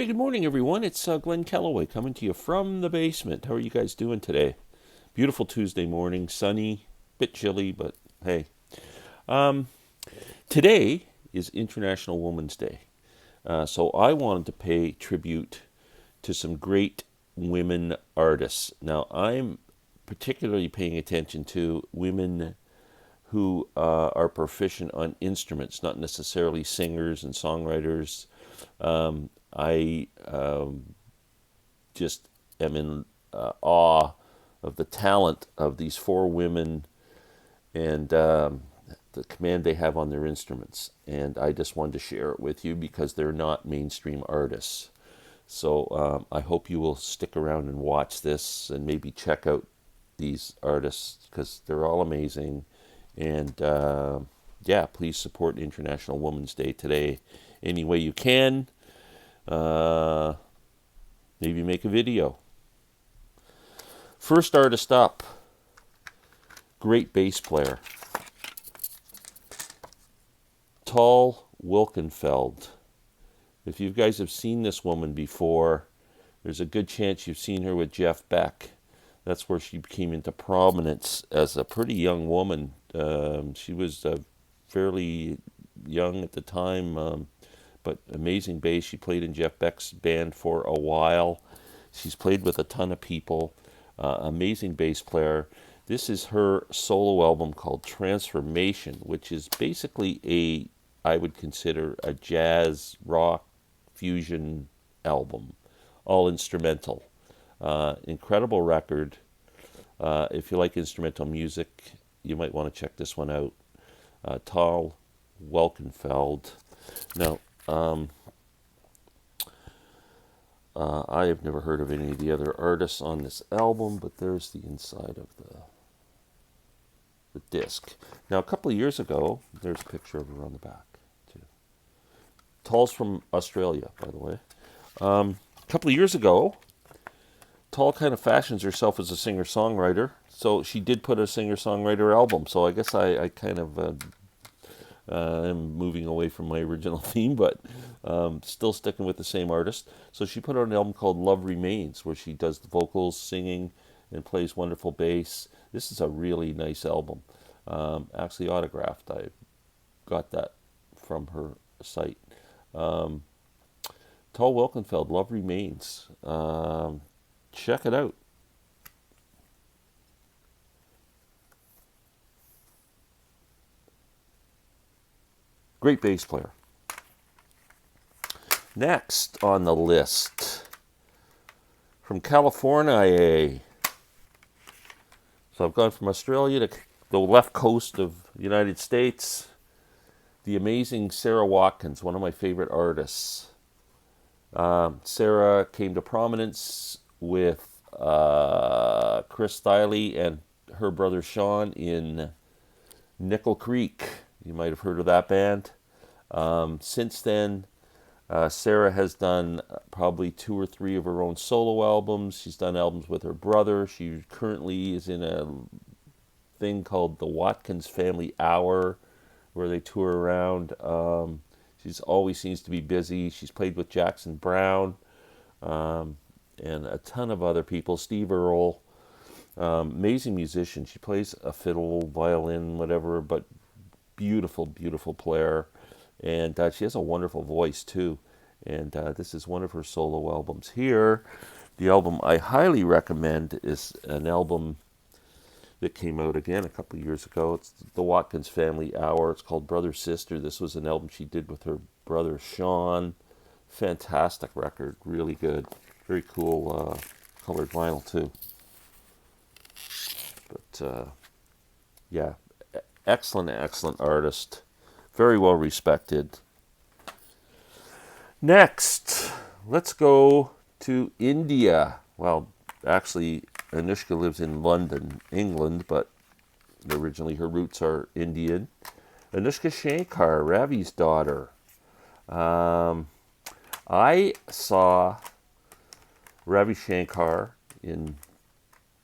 Hey, good morning, everyone. It's Glenn Calloway coming to you from the basement. How are you guys doing today? Beautiful Tuesday morning, sunny, bit chilly, but hey. Um, Today is International Women's Day. So I wanted to pay tribute to some great women artists. Now, I'm particularly paying attention to women who are proficient on instruments, not necessarily singers and songwriters. I just am in awe of the talent of these four women and the command they have on their instruments. And I just wanted to share it with you because they're not mainstream artists. So I hope you will stick around and watch this and maybe check out these artists because they're all amazing. And yeah, please support International Women's Day today any way you can. Uh, Maybe make a video. First artist up, great bass player, Tall Wilkenfeld. If you guys have seen this woman before, there's a good chance you've seen her with Jeff Beck. That's where she came into prominence as a pretty young woman. She was fairly young at the time, but amazing bass. She played in Jeff Beck's band for a while. She's played with a ton of people. Amazing bass player. This is her solo album called Transformation, which is basically I would consider a jazz rock fusion album, all instrumental. Incredible record. If you like instrumental music, you might want to check this one out. Tall Wilkenfeld. Now, I have never heard of any of the other artists on this album, but there's the inside of the disc. Now, a couple of years ago, there's a picture of her on the back, too. Tall's from Australia, by the way. A couple of years ago, Tall kind of fashions herself as a singer-songwriter, so she did put a singer-songwriter album. So I guess I kind of am moving away from my original theme, but still sticking with the same artist. So she put out an album called Love Remains, where she does the vocals, singing, and plays wonderful bass. This is a really nice album. Actually autographed. I got that from her site. Tall Wilkenfeld, Love Remains. Check it out. Great bass player. Next on the list, from California. So I've gone from Australia to the left coast of the United States. The amazing Sara Watkins, one of my favorite artists. Sara came to prominence with Chris Thiley and her brother Sean in Nickel Creek. You might have heard of that band. Since then, Sara has done probably 2 or 3 of her own solo albums. She's done albums with her brother. She currently is in a thing called the Watkins Family Hour, where they tour around. She's always seems to be busy. She's played with Jackson Browne and a ton of other people. Steve Earle, amazing musician. She plays a fiddle, violin, whatever, but beautiful, beautiful player. And she has a wonderful voice too. And this is one of her solo albums here. The album I highly recommend is an album that came out again a couple of years ago. It's the Watkins Family Hour. It's called Brother Sister. This was an album she did with her brother Sean. Fantastic record, really good. Very cool colored vinyl too. But yeah, excellent, excellent artist. Very well respected. Next, let's go to India. Well, actually, Anoushka lives in London, England, but originally her roots are Indian. Anoushka Shankar, Ravi's daughter. I saw Ravi Shankar in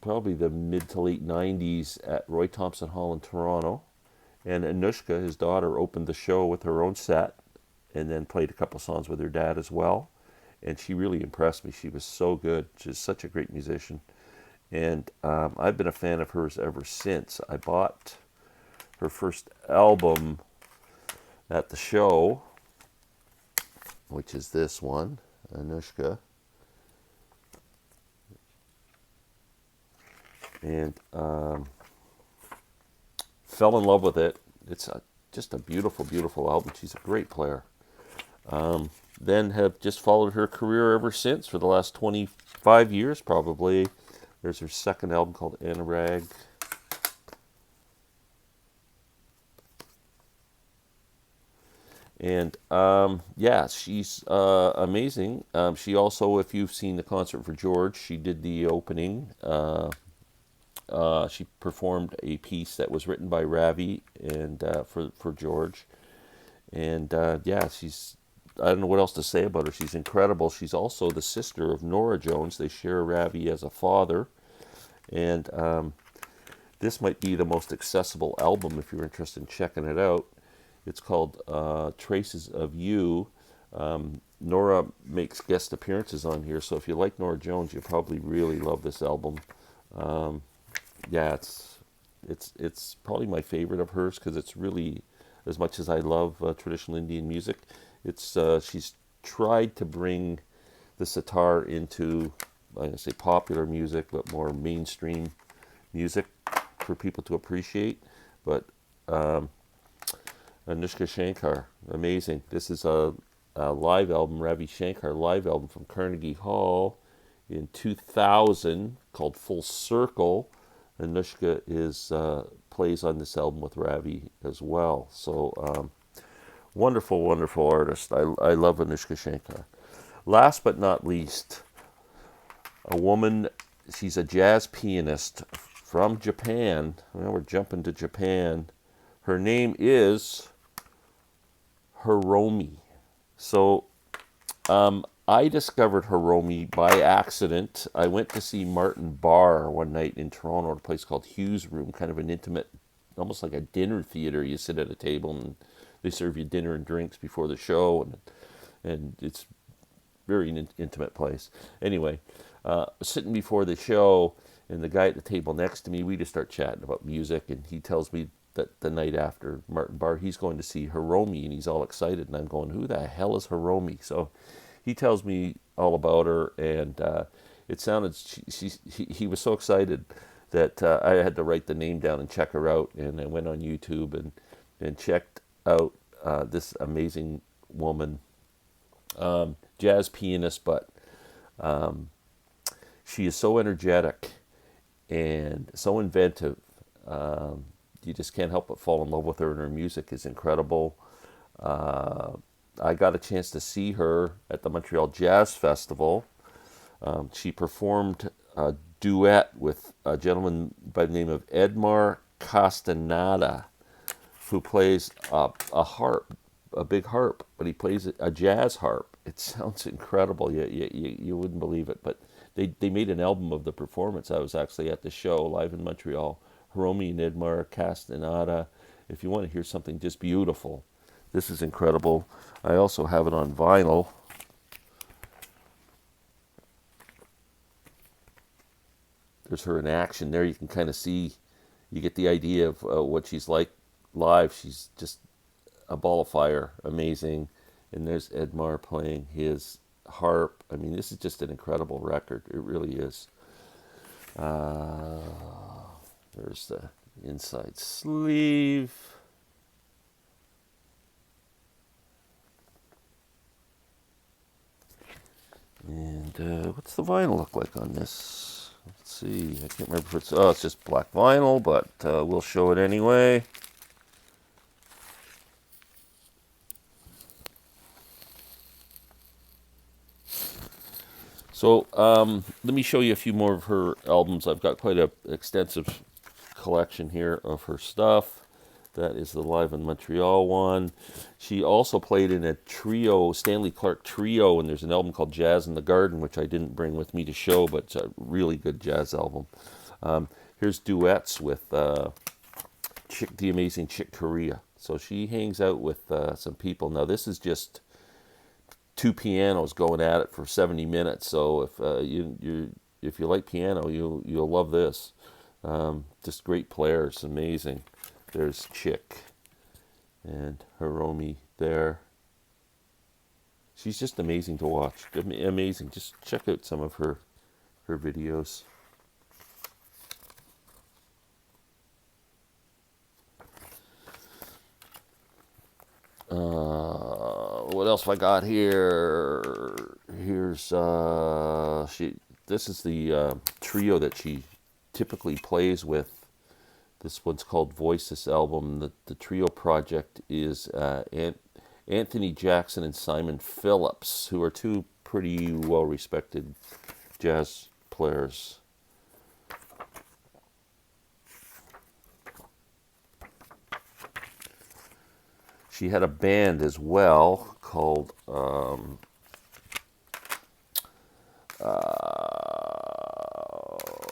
probably the mid to late 90s at Roy Thompson Hall in Toronto. And Anoushka, his daughter, opened the show with her own set and then played a couple songs with her dad as well. and she really impressed me. She was so good. She's such a great musician. And I've been a fan of hers ever since. I bought her first album at the show, which is this one, Anoushka. And fell in love with it. It's just a beautiful, beautiful album. She's a great player. Then have just followed her career ever since for the last 25 years, probably. There's her second album called Anurag. And yeah, she's amazing. She also, if you've seen the concert for George, she did the opening. She performed a piece that was written by Ravi and for George. And yeah, I don't know what else to say about her. She's incredible. She's also the sister of Nora Jones. They share Ravi as a father. And this might be the most accessible album if you're interested in checking it out. It's called Traces of You. Nora makes guest appearances on here, so if you like Nora Jones, you'll probably really love this album. Yeah, it's probably my favorite of hers because it's really, as much as I love traditional Indian music, it's she's tried to bring the sitar into, I'm going to say popular music, but more mainstream music for people to appreciate. But Anishka Shankar, amazing. This is a live album, Ravi Shankar live album from Carnegie Hall in 2000 called Full Circle. Anoushka is plays on this album with Ravi as well. So wonderful, wonderful artist. I love Anoushka Shankar. Last but not least, a woman. She's a jazz pianist from Japan. Well, we're jumping to Japan. Her name is Hiromi. So I discovered Hiromi by accident. I went to see Martin Barr one night in Toronto at a place called Hughes Room, kind of an intimate, almost like a dinner theater. You sit at a table and they serve you dinner and drinks before the show, and it's very intimate place. Anyway, sitting before the show, and the guy at the table next to me, we just start chatting about music, and he tells me that the night after Martin Barr, he's going to see Hiromi, and he's all excited, and I'm going, who the hell is Hiromi? So he tells me all about her, and it sounded, he was so excited that I had to write the name down and check her out, and I went on YouTube and checked out this amazing woman, jazz pianist, but she is so energetic and so inventive. You just can't help but fall in love with her, and her music is incredible. I got a chance to see her at the Montreal Jazz Festival. She performed a duet with a gentleman by the name of Edmar Castaneda, who plays a harp, a big harp, but he plays a jazz harp. It sounds incredible. You wouldn't believe it, but they made an album of the performance. I was actually at the show live in Montreal. Hiromi and Edmar Castaneda. If you want to hear something just beautiful, this is incredible. I also have it on vinyl. There's her in action there. You can kind of see, you get the idea of what she's like live. She's just a ball of fire, amazing. And there's Edmar playing his harp. I mean, this is just an incredible record. It really is. There's the inside sleeve. And what's the vinyl look like on this? Let's see. I can't remember if it's just black vinyl, but we'll show it anyway. So let me show you a few more of her albums. I've got quite an extensive collection here of her stuff. That is the Live in Montreal one. She also played in a trio, Stanley Clarke trio, and there's an album called Jazz in the Garden, which I didn't bring with me to show, but it's a really good jazz album. Here's duets with the amazing Chick Corea. So she hangs out with some people. Now this is just two pianos going at it for 70 minutes. So if you like piano, you'll love this. Just great players, amazing. There's Chick and Hiromi there. She's just amazing to watch. Amazing. Just check out some of her videos. What else have I got here? Here's this is the trio that she typically plays with. This one's called Voice. This album, the trio project is Anthony Jackson and Simon Phillips, who are two pretty well-respected jazz players. She had a band as well called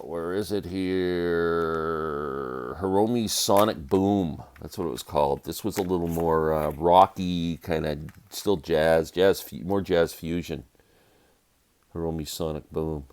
where is it here? Hiromi's Sonic Boom. That's what it was called. This was a little more rocky, kind of still more jazz fusion. Hiromi's Sonic Boom.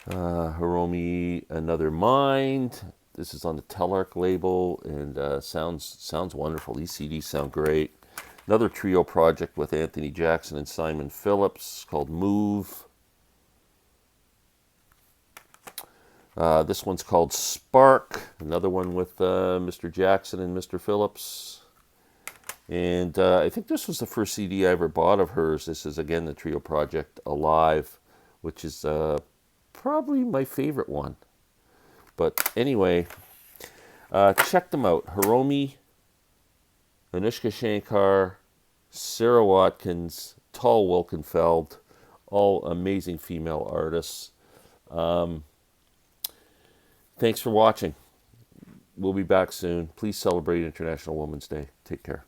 Hiromi, Another Mind. This is on the Telarc label, and sounds wonderful. These CDs sound great. Another trio project with Anthony Jackson and Simon Phillips called Move. This one's called Spark. Another one with Mr. Jackson and Mr. Phillips. And I think this was the first CD I ever bought of hers. This is, again, the trio project Alive, which is probably my favorite one. But anyway, check them out. Hiromi, Anoushka Shankar, Sara Watkins, Tal Wilkenfeld, all amazing female artists. Thanks for watching. We'll be back soon. Please celebrate International Women's Day. Take care.